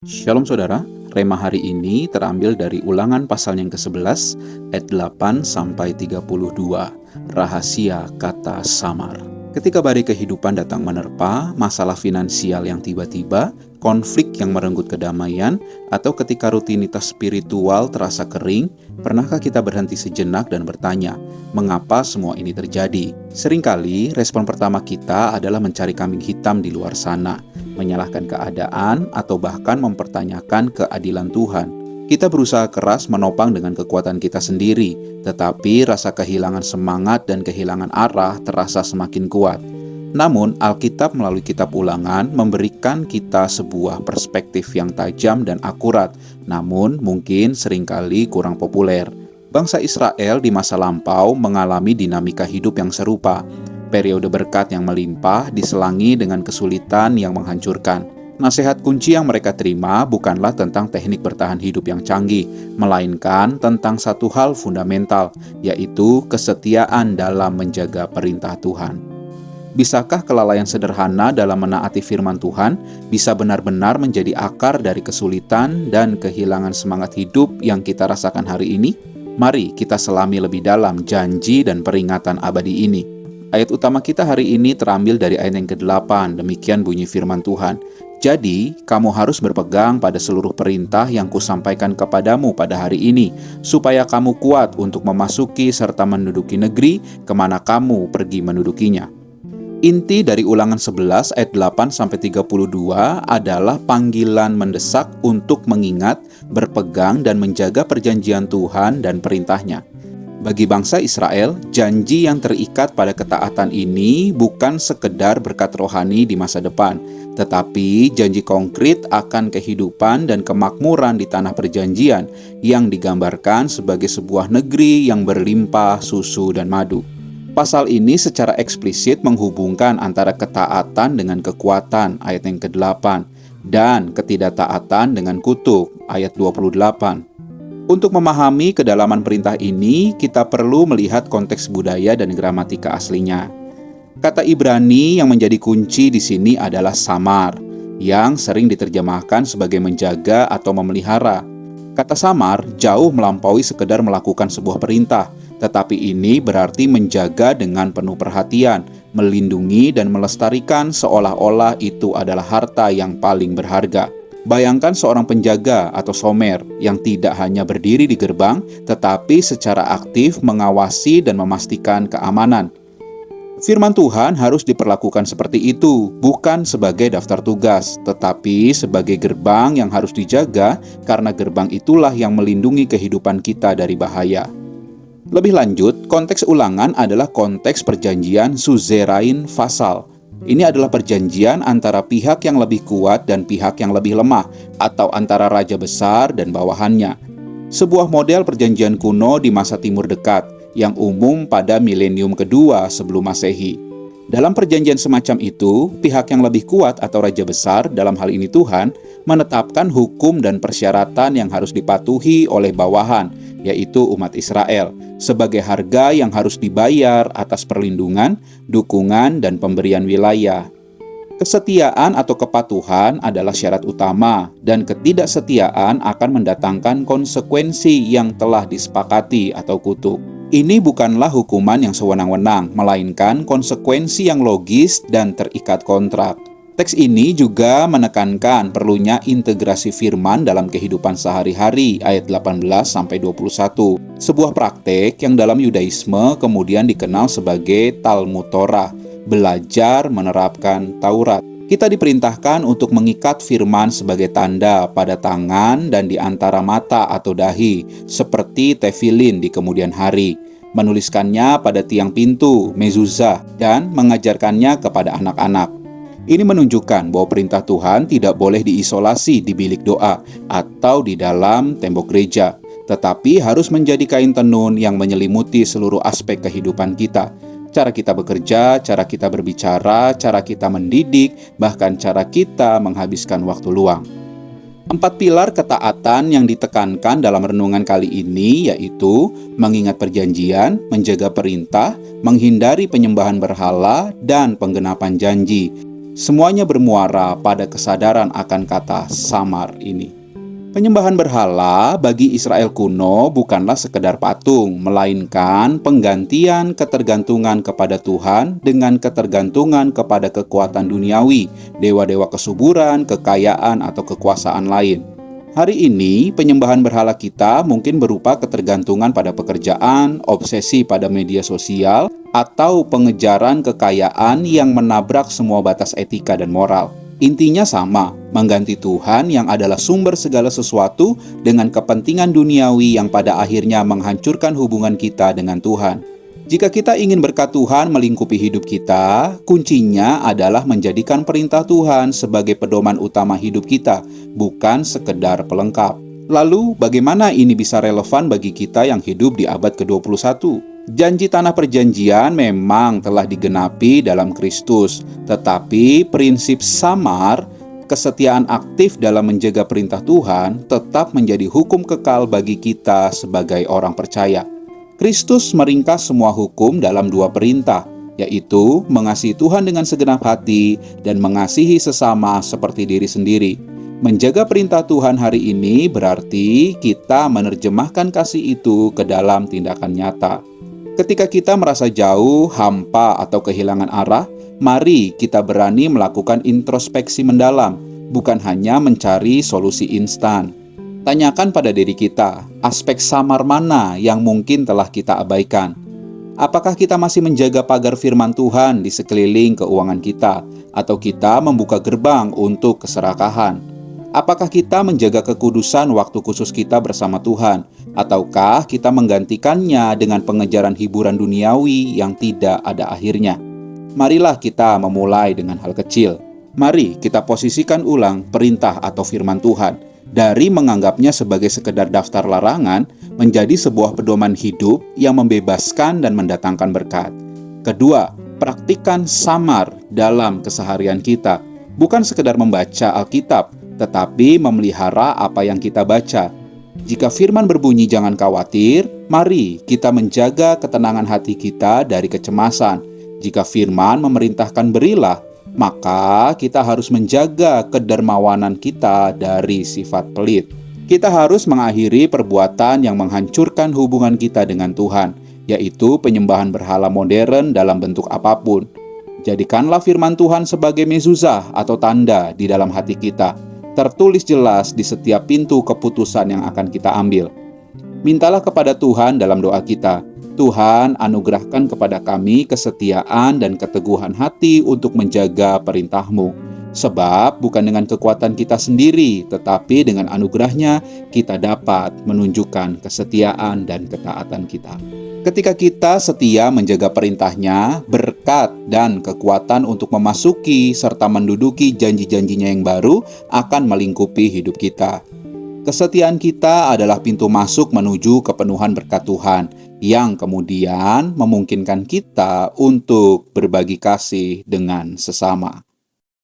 Shalom saudara, Rema hari ini terambil dari Ulangan pasal yang ke-11 ayat 8 sampai 32. Rahasia kata samar. Ketika badai kehidupan datang menerpa, masalah finansial yang tiba-tiba, konflik yang merenggut kedamaian, atau ketika rutinitas spiritual terasa kering, pernahkah kita berhenti sejenak dan bertanya, mengapa semua ini terjadi? Seringkali respon pertama kita adalah mencari kambing hitam di luar sana, menyalahkan keadaan, atau bahkan mempertanyakan keadilan Tuhan. Kita berusaha keras menopang dengan kekuatan kita sendiri, tetapi rasa kehilangan semangat dan kehilangan arah terasa semakin kuat. Namun, Alkitab melalui kitab Ulangan memberikan kita sebuah perspektif yang tajam dan akurat, namun mungkin seringkali kurang populer. Bangsa Israel di masa lampau mengalami dinamika hidup yang serupa. Periode berkat yang melimpah diselangi dengan kesulitan yang menghancurkan. Nasihat kunci yang mereka terima bukanlah tentang teknik bertahan hidup yang canggih, melainkan tentang satu hal fundamental, yaitu kesetiaan dalam menjaga perintah Tuhan. Bisakah kelalaian sederhana dalam menaati firman Tuhan bisa benar-benar menjadi akar dari kesulitan dan kehilangan semangat hidup yang kita rasakan hari ini? Mari kita selami lebih dalam janji dan peringatan abadi ini. Ayat utama kita hari ini terambil dari ayat yang ke-8, demikian bunyi firman Tuhan. Jadi, kamu harus berpegang pada seluruh perintah yang kusampaikan kepadamu pada hari ini, supaya kamu kuat untuk memasuki serta menduduki negeri kemana kamu pergi mendudukinya. Inti dari Ulangan 11 ayat 8-32 adalah panggilan mendesak untuk mengingat, berpegang, dan menjaga perjanjian Tuhan dan perintahnya. Bagi bangsa Israel, janji yang terikat pada ketaatan ini bukan sekedar berkat rohani di masa depan, tetapi janji konkret akan kehidupan dan kemakmuran di tanah perjanjian yang digambarkan sebagai sebuah negeri yang berlimpah susu dan madu. Pasal ini secara eksplisit menghubungkan antara ketaatan dengan kekuatan, ayat yang ke-8, dan ketidaktaatan dengan kutuk, ayat 28. Untuk memahami kedalaman perintah ini, kita perlu melihat konteks budaya dan gramatika aslinya. Kata Ibrani yang menjadi kunci di sini adalah samar, yang sering diterjemahkan sebagai menjaga atau memelihara. Kata samar jauh melampaui sekedar melakukan sebuah perintah, tetapi ini berarti menjaga dengan penuh perhatian, melindungi dan melestarikan seolah-olah itu adalah harta yang paling berharga. Bayangkan seorang penjaga atau somer yang tidak hanya berdiri di gerbang, tetapi secara aktif mengawasi dan memastikan keamanan. Firman Tuhan harus diperlakukan seperti itu, bukan sebagai daftar tugas, tetapi sebagai gerbang yang harus dijaga, karena gerbang itulah yang melindungi kehidupan kita dari bahaya. Lebih lanjut, konteks Ulangan adalah konteks perjanjian suzerain fasal. Ini adalah perjanjian antara pihak yang lebih kuat dan pihak yang lebih lemah, atau antara raja besar dan bawahannya. Sebuah model perjanjian kuno di masa Timur Dekat, yang umum pada milenium kedua sebelum Masehi. Dalam perjanjian semacam itu, pihak yang lebih kuat atau raja besar, dalam hal ini Tuhan, menetapkan hukum dan persyaratan yang harus dipatuhi oleh bawahan, yaitu umat Israel, sebagai harga yang harus dibayar atas perlindungan, dukungan, dan pemberian wilayah. Kesetiaan atau kepatuhan adalah syarat utama, dan ketidaksetiaan akan mendatangkan konsekuensi yang telah disepakati atau kutuk. Ini bukanlah hukuman yang sewenang-wenang, melainkan konsekuensi yang logis dan terikat kontrak. Teks ini juga menekankan perlunya integrasi firman dalam kehidupan sehari-hari, ayat 18-21. Sebuah praktek yang dalam Yudaisme kemudian dikenal sebagai Talmud Torah, belajar menerapkan Taurat. Kita diperintahkan untuk mengikat firman sebagai tanda pada tangan dan di antara mata atau dahi, seperti tefilin di kemudian hari, menuliskannya pada tiang pintu, mezuzah, dan mengajarkannya kepada anak-anak. Ini menunjukkan bahwa perintah Tuhan tidak boleh diisolasi di bilik doa atau di dalam tembok gereja, tetapi harus menjadi kain tenun yang menyelimuti seluruh aspek kehidupan kita. Cara kita bekerja, cara kita berbicara, cara kita mendidik, bahkan cara kita menghabiskan waktu luang. 4 pilar ketaatan yang ditekankan dalam renungan kali ini yaitu mengingat perjanjian, menjaga perintah, menghindari penyembahan berhala, dan penggenapan janji. Semuanya bermuara pada kesadaran akan kata samar ini. Penyembahan berhala bagi Israel kuno bukanlah sekedar patung, melainkan penggantian ketergantungan kepada Tuhan dengan ketergantungan kepada kekuatan duniawi, dewa-dewa kesuburan, kekayaan, atau kekuasaan lain. Hari ini, penyembahan berhala kita mungkin berupa ketergantungan pada pekerjaan, obsesi pada media sosial, atau pengejaran kekayaan yang menabrak semua batas etika dan moral. Intinya sama, mengganti Tuhan yang adalah sumber segala sesuatu dengan kepentingan duniawi yang pada akhirnya menghancurkan hubungan kita dengan Tuhan. Jika kita ingin berkat Tuhan melingkupi hidup kita, kuncinya adalah menjadikan perintah Tuhan sebagai pedoman utama hidup kita, bukan sekedar pelengkap. Lalu, bagaimana ini bisa relevan bagi kita yang hidup di abad ke-21? Janji tanah perjanjian memang telah digenapi dalam Kristus, tetapi prinsip samar, kesetiaan aktif dalam menjaga perintah Tuhan, tetap menjadi hukum kekal bagi kita sebagai orang percaya. Kristus meringkas semua hukum dalam 2 perintah, yaitu mengasihi Tuhan dengan segenap hati dan mengasihi sesama seperti diri sendiri. Menjaga perintah Tuhan hari ini berarti kita menerjemahkan kasih itu ke dalam tindakan nyata. Ketika kita merasa jauh, hampa, atau kehilangan arah, mari kita berani melakukan introspeksi mendalam, bukan hanya mencari solusi instan. Tanyakan pada diri kita, aspek samar mana yang mungkin telah kita abaikan? Apakah kita masih menjaga pagar firman Tuhan di sekeliling keuangan kita, atau kita membuka gerbang untuk keserakahan? Apakah kita menjaga kekudusan waktu khusus kita bersama Tuhan, ataukah kita menggantikannya dengan pengejaran hiburan duniawi yang tidak ada akhirnya? Marilah kita memulai dengan hal kecil. Mari kita posisikan ulang perintah atau firman Tuhan dari menganggapnya sebagai sekedar daftar larangan menjadi sebuah pedoman hidup yang membebaskan dan mendatangkan berkat. Kedua, praktikkan samar dalam keseharian kita, bukan sekedar membaca Alkitab, tetapi memelihara apa yang kita baca. Jika firman berbunyi jangan khawatir, mari kita menjaga ketenangan hati kita dari kecemasan. Jika firman memerintahkan berilah, maka kita harus menjaga kedermawanan kita dari sifat pelit. Kita harus mengakhiri perbuatan yang menghancurkan hubungan kita dengan Tuhan, yaitu penyembahan berhala modern dalam bentuk apapun. Jadikanlah firman Tuhan sebagai mezuzah atau tanda di dalam hati kita, tertulis jelas di setiap pintu keputusan yang akan kita ambil. Mintalah kepada Tuhan dalam doa kita, Tuhan anugerahkan kepada kami kesetiaan dan keteguhan hati untuk menjaga perintah-Mu. Sebab bukan dengan kekuatan kita sendiri, tetapi dengan anugerah-Nya kita dapat menunjukkan kesetiaan dan ketaatan kita. Ketika kita setia menjaga perintah-Nya, berkat dan kekuatan untuk memasuki serta menduduki janji-janjinya yang baru akan melingkupi hidup kita. Kesetiaan kita adalah pintu masuk menuju kepenuhan berkat Tuhan, yang kemudian memungkinkan kita untuk berbagi kasih dengan sesama.